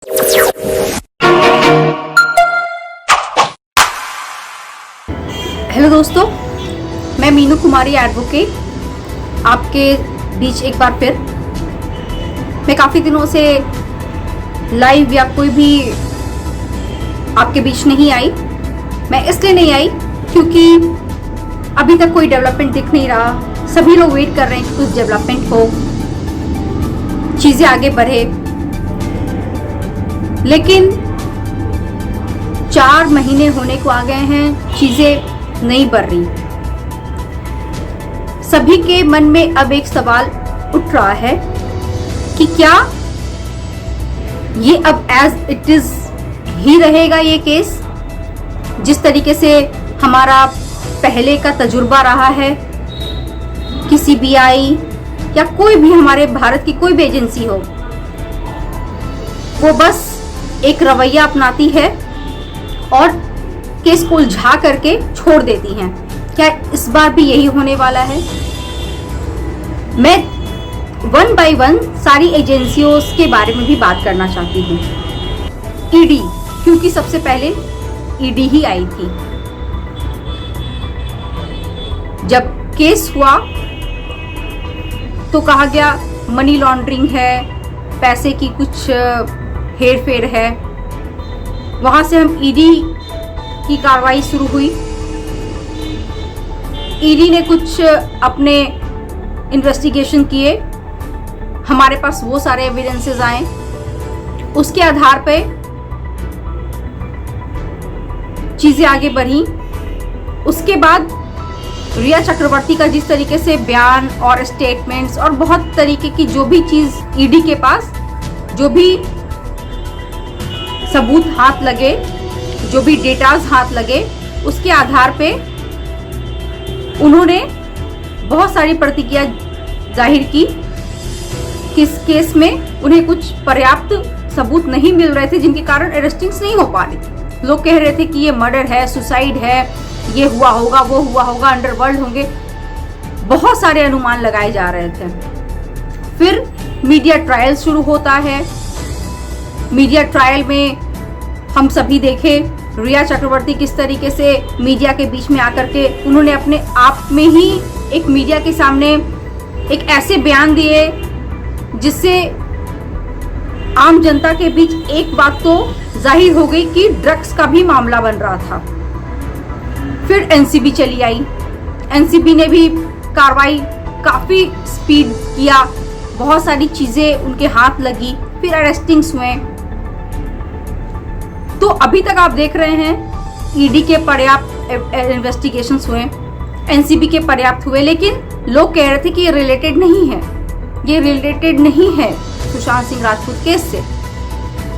Hello दोस्तों, मैं मीनू कुमारी advocate आपके बीच एक बार फिर। मैं काफ़ी दिनों से लाइव या कोई भी आपके बीच नहीं आई। मैं इसलिए नहीं आई क्योंकि अभी तक कोई डेवलपमेंट दिख नहीं रहा। सभी लोग वेट कर रहे हैं कि कुछ डेवलपमेंट हो, चीज़ें आगे बढ़े, लेकिन 4 महीने होने को आ गए हैं, चीज़ें नहीं बढ़ रही। सभी के मन में अब एक सवाल उठ रहा है कि क्या ये अब एज इट इज ही रहेगा ये केस, जिस तरीके से हमारा पहले का तजुर्बा रहा है कि सीबीआई या कोई भी हमारे भारत की कोई भी एजेंसी हो, वो बस एक रवैया अपनाती है और केस को उलझा करके छोड़ देती हैं। क्या इस बार भी यही होने वाला है? मैं 1 बाय 1 सारी एजेंसियों के बारे में भी बात करना चाहती हूँ। ईडी, क्योंकि सबसे पहले ईडी ही आई थी। जब केस हुआ तो कहा गया मनी लॉन्ड्रिंग है, पैसे की कुछ हेर फेर है। वहां से हम ईडी की कार्रवाई शुरू हुई। ईडी ने कुछ अपने इन्वेस्टिगेशन किए, हमारे पास वो सारे एविडेंसेस आए, उसके आधार पे चीजें आगे बढ़ी। उसके बाद रिया चक्रवर्ती का जिस तरीके से बयान और स्टेटमेंट्स और बहुत तरीके की जो भी चीज ईडी के पास जो भी सबूत हाथ लगे, जो भी डेटाज हाथ लगे, उसके आधार पे उन्होंने बहुत सारी प्रतिक्रिया जाहिर की। किस केस में उन्हें कुछ पर्याप्त सबूत नहीं मिल रहे थे, जिनके कारण अरेस्टिंग्स नहीं हो पा रही थी। लोग कह रहे थे कि ये मर्डर है, सुसाइड है, ये हुआ होगा, वो हुआ होगा, अंडरवर्ल्ड होंगे, बहुत सारे अनुमान लगाए जा रहे थे। फिर मीडिया ट्रायल शुरू होता है। मीडिया ट्रायल में हम सभी देखे रिया चक्रवर्ती किस तरीके से मीडिया के बीच में आकर के उन्होंने अपने आप में ही एक मीडिया के सामने एक ऐसे बयान दिए जिससे आम जनता के बीच एक बात तो जाहिर हो गई कि ड्रग्स का भी मामला बन रहा था। फिर एनसीबी चली आई। एनसीबी ने भी कार्रवाई काफी स्पीड किया, बहुत सारी चीजें उनके हाथ लगी, फिर अरेस्टिंग्स हुए। तो अभी तक आप देख रहे हैं ईडी के पर्याप्त इन्वेस्टिगेशंस हुए, एनसीबी के पर्याप्त हुए, लेकिन लोग कह रहे थे कि ये रिलेटेड नहीं है, ये रिलेटेड नहीं है सुशांत सिंह राजपूत केस से।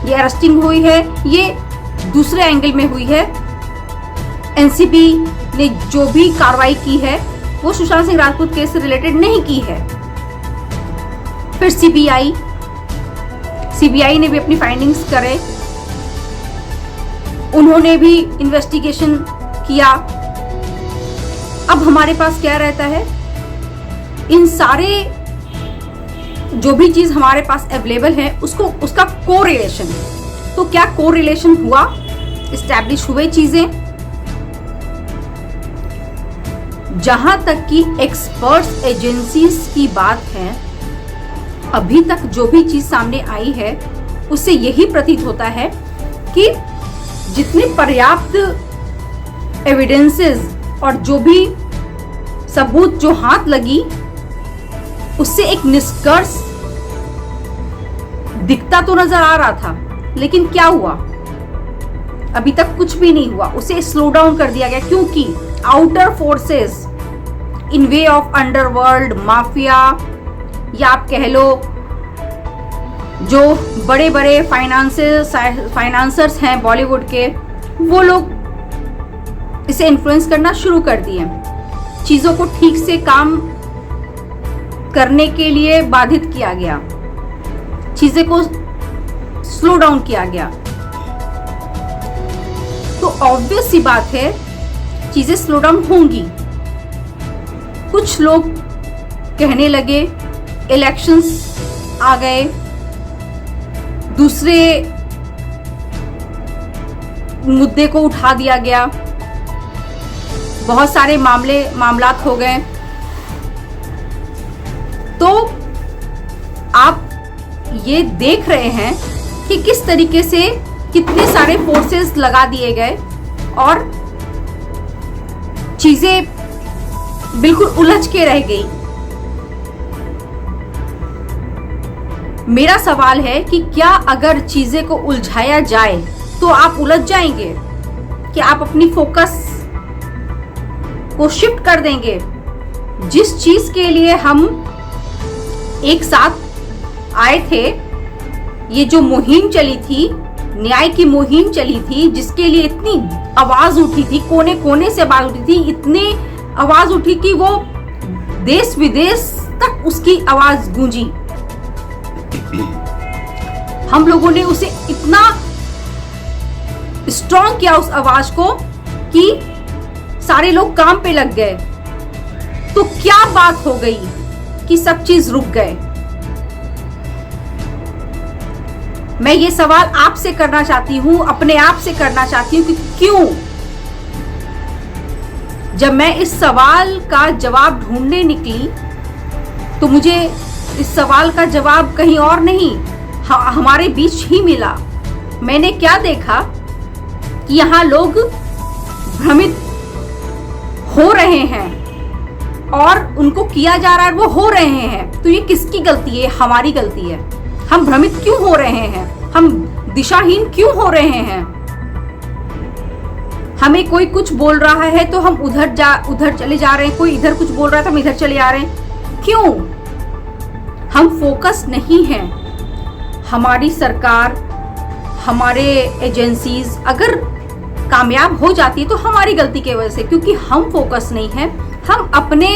ये अरेस्टिंग हुई है, ये दूसरे एंगल में हुई है। एनसीबी ने जो भी कार्रवाई की है वो सुशांत सिंह राजपूत केस से रिलेटेड नहीं की है। फिर सीबीआई ने भी अपनी फाइंडिंग्स करे, उन्होंने भी इन्वेस्टिगेशन किया। अब हमारे पास क्या रहता है, इन सारे जो भी चीज हमारे पास अवेलेबल है उसका कोरिलेशन। तो क्या कोरिलेशन हुआ, एस्टैब्लिश हुए चीजें। जहां तक कि एक्सपर्ट्स एजेंसीज की बात है, अभी तक जो भी चीज सामने आई है उससे यही प्रतीत होता है कि जितने पर्याप्त एविडेंसेस और जो भी सबूत जो हाथ लगी, उससे एक निष्कर्ष दिखता तो नजर आ रहा था, लेकिन क्या हुआ? अभी तक कुछ भी नहीं हुआ। उसे स्लो डाउन कर दिया गया क्योंकि outer forces in way of underworld mafia, या आप कह लो जो बड़े बड़े फाइनेंसर्स हैं बॉलीवुड के, वो लोग इसे इन्फ्लुएंस करना शुरू कर दिए। चीजों को ठीक से काम करने के लिए बाधित किया गया, चीजें को स्लो डाउन किया गया। तो ऑब्वियस सी बात है चीजें स्लो डाउन होंगी। कुछ लोग कहने लगे इलेक्शंस आ गए, दूसरे मुद्दे को उठा दिया गया, बहुत सारे मामलात हो गए। तो आप ये देख रहे हैं कि किस तरीके से कितने सारे फोर्सेस लगा दिए गए और चीजें बिल्कुल उलझ के रह गई। मेरा सवाल है कि क्या अगर चीजें को उलझाया जाए तो आप उलझ जाएंगे? क्या आप अपनी फोकस को शिफ्ट कर देंगे? जिस चीज के लिए हम एक साथ आए थे, ये जो मुहिम चली थी, न्याय की मुहिम चली थी, जिसके लिए इतनी आवाज उठी थी, कोने कोने से आवाज उठी थी, इतनी आवाज उठी कि वो देश विदेश तक उसकी आवाज गूंजी। हम लोगों ने उसे इतना स्ट्रॉन्ग किया उस आवाज को कि सारे लोग काम पे लग गए। तो क्या बात हो गई कि सब चीज रुक गए? मैं ये सवाल आपसे करना चाहती हूं, अपने आप से करना चाहती हूं कि क्यों? जब मैं इस सवाल का जवाब ढूंढने निकली तो मुझे इस सवाल का जवाब कहीं और नहीं, हमारे बीच ही मिला। मैंने क्या देखा कि यहाँ लोग भ्रमित हो रहे हैं और उनको किया जा रहा है, वो हो रहे हैं। तो ये किसकी गलती है? हमारी गलती है। हम भ्रमित क्यों हो रहे हैं? हम दिशाहीन क्यों हो रहे हैं? हमें कोई कुछ बोल रहा है तो हम उधर चले जा रहे हैं, कोई इधर कुछ बोल रहा है तो हम इधर चले आ रहे हैं। क्यों? हम फोकस नहीं हैं। हमारी सरकार, हमारे एजेंसीज अगर कामयाब हो जाती है तो हमारी गलती की वजह से, क्योंकि हम फोकस नहीं हैं। हम अपने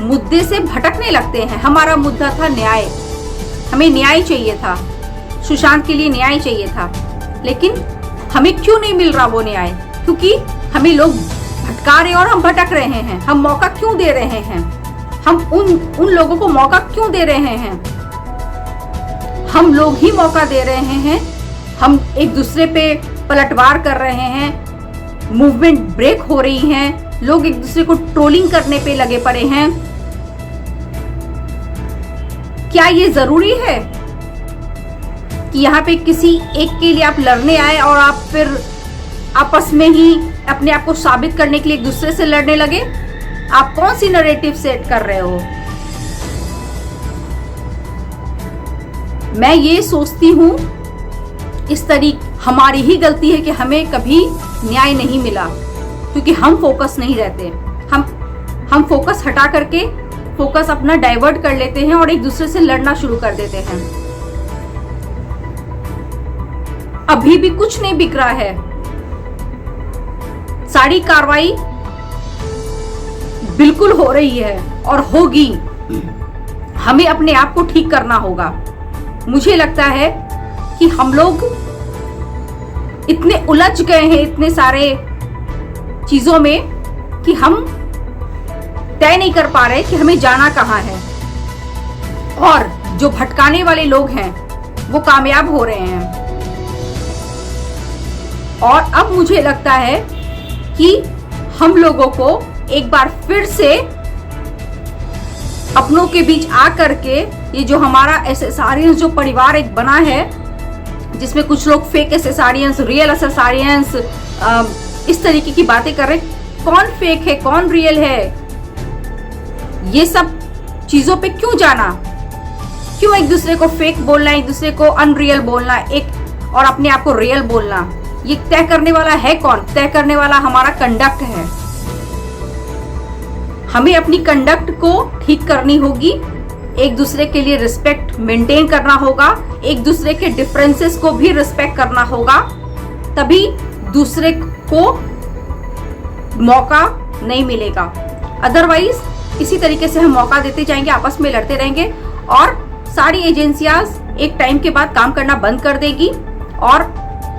मुद्दे से भटकने लगते हैं। हमारा मुद्दा था न्याय, हमें न्याय चाहिए था, सुशांत के लिए न्याय चाहिए था, लेकिन हमें क्यों नहीं मिल रहा वो न्याय? क्योंकि हमें लोग भटका रहे और हम भटक रहे हैं। हम मौका क्यों दे रहे हैं? हम उन लोगों को मौका क्यों दे रहे हैं? हम लोग ही मौका दे रहे हैं। हम एक दूसरे पे पलटवार कर रहे हैं, मूवमेंट ब्रेक हो रही है, लोग एक दूसरे को ट्रोलिंग करने पे लगे पड़े हैं। क्या ये जरूरी है कि यहाँ पे किसी एक के लिए आप लड़ने आए और आप फिर आपस में ही अपने आप को साबित करने के लिए एक दूसरे से लड़ने लगे? आप कौन सी नैरेटिव सेट कर रहे हो? मैं ये सोचती हूं इस तरीके हमारी ही गलती है कि हमें कभी न्याय नहीं मिला, क्योंकि हम फोकस नहीं रहते। हम फोकस हटा करके फोकस अपना डाइवर्ट कर लेते हैं और एक दूसरे से लड़ना शुरू कर देते हैं। अभी भी कुछ नहीं बिक रहा है। सारी कार्रवाई बिल्कुल हो रही है और होगी। हमें अपने आप को ठीक करना होगा। मुझे लगता है कि हम लोग इतने उलझ गए हैं इतने सारे चीजों में कि हम तय नहीं कर पा रहे कि हमें जाना कहाँ है, और जो भटकाने वाले लोग हैं वो कामयाब हो रहे हैं। और अब मुझे लगता है कि हम लोगों को एक बार फिर से अपनों के बीच आ करके ये जो हमारा एसएसआरियंस जो परिवार एक बना है, जिसमें कुछ लोग फेक एसएसआरियंस, रियल एसएसआरियंस, इस तरीके की बातें कर रहे हैं। कौन फेक है, कौन रियल है, ये सब चीजों पे क्यों जाना? क्यों एक दूसरे को फेक बोलना, एक दूसरे को अनरियल बोलना, एक और अपने आप को रियल बोलना? ये तय करने वाला है कौन? तय करने वाला हमारा कंडक्ट है। हमें अपनी कंडक्ट को ठीक करनी होगी, एक दूसरे के लिए रिस्पेक्ट मेंटेन करना होगा, एक दूसरे के डिफरेंसेस को भी रिस्पेक्ट करना होगा, तभी दूसरे को मौका नहीं मिलेगा। अदरवाइज इसी तरीके से हम मौका देते जाएंगे, आपस में लड़ते रहेंगे और सारी एजेंसियां एक टाइम के बाद काम करना बंद कर देगी और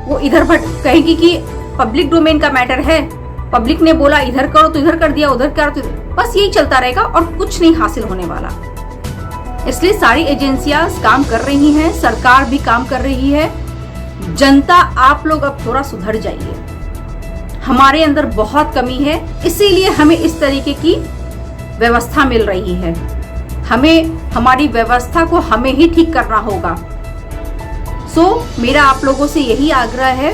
वो इधर कहेगी कि पब्लिक डोमेन का मैटर है, पब्लिक ने बोला इधर करो तो इधर कर दिया, उधर करो तो, बस यही चलता रहेगा और कुछ नहीं हासिल होने वाला। इसलिए सारी एजेंसियां काम कर रही हैं, सरकार भी काम कर रही है। जनता, आप लोग अब थोड़ा सुधर जाइए। हमारे अंदर बहुत कमी है, इसीलिए हमें इस तरीके की व्यवस्था मिल रही है। हमें हमारी व्यवस्था को हमें ही ठीक करना होगा। सो मेरा आप लोगों से यही आग्रह है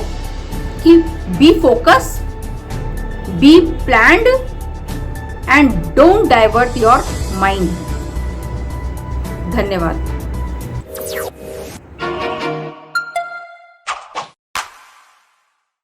कि B focus, B planned and don't divert your mind. धन्यवाद।